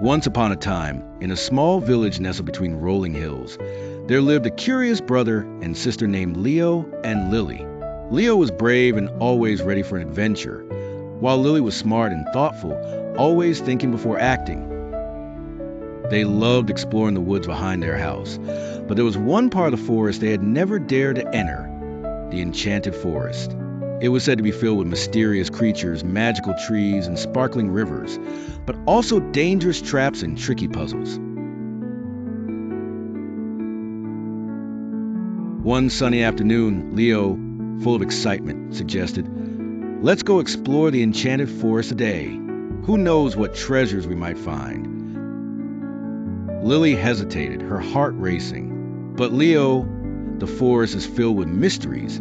Once upon a time, in a small village nestled between rolling hills, there lived a curious brother and sister named Leo and Lilly. Leo was brave and always ready for an adventure, while Lilly was smart and thoughtful, always thinking before acting. They loved exploring the woods behind their house, but there was one part of the forest they had never dared to enter: the enchanted forest. It was said to be filled with mysterious creatures, magical trees, and sparkling rivers, but also dangerous traps and tricky puzzles. One sunny afternoon, Leo, full of excitement, suggested, "Let's go explore the enchanted forest today. Who knows what treasures we might find?" Lilly hesitated, her heart racing. "But Leo, the forest is filled with mysteries,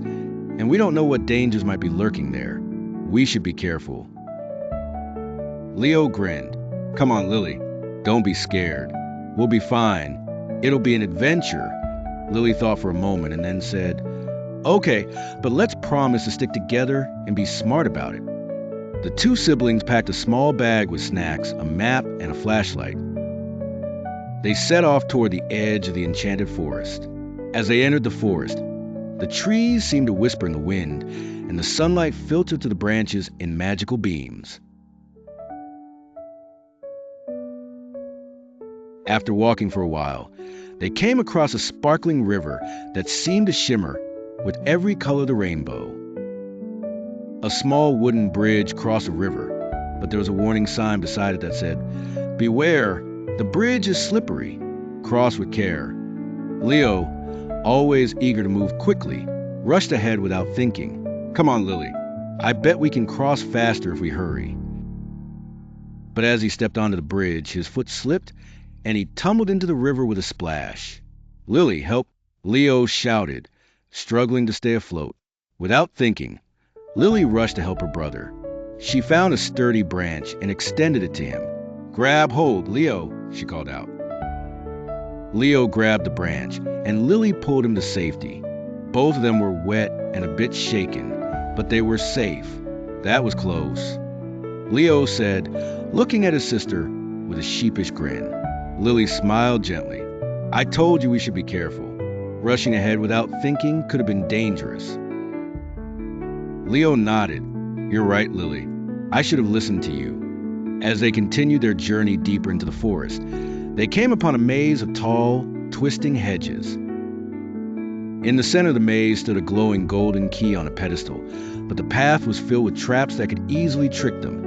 and we don't know what dangers might be lurking there. We should be careful." Leo grinned. "Come on, Lilly. Don't be scared. We'll be fine. It'll be an adventure." Lilly thought for a moment and then said, "Okay, but let's promise to stick together and be smart about it." The two siblings packed a small bag with snacks, a map, and a flashlight. They set off toward the edge of the enchanted forest. As they entered the forest, the trees seemed to whisper in the wind, and the sunlight filtered through the branches in magical beams. After walking for a while, they came across a sparkling river that seemed to shimmer with every color of the rainbow. A small wooden bridge crossed the river, but there was a warning sign beside it that said, "Beware, the bridge is slippery. Cross with care." Leo, always eager to move quickly, rushed ahead without thinking. "Come on, Lilly. I bet we can cross faster if we hurry." But as he stepped onto the bridge, his foot slipped and he tumbled into the river with a splash. "Lilly, help!" Leo shouted, struggling to stay afloat. Without thinking, Lilly rushed to help her brother. She found a sturdy branch and extended it to him. "Grab hold, Leo," she called out. Leo grabbed the branch, and Lilly pulled him to safety. Both of them were wet and a bit shaken, but they were safe. That was close. Leo said, looking at his sister with a sheepish grin. Lilly smiled gently. "I told you we should be careful. Rushing ahead without thinking could have been dangerous." Leo nodded. "You're right, Lilly. I should have listened to you." As they continued their journey deeper into the forest, they came upon a maze of tall, twisting hedges. In the center of the maze stood a glowing golden key on a pedestal, but the path was filled with traps that could easily trick them,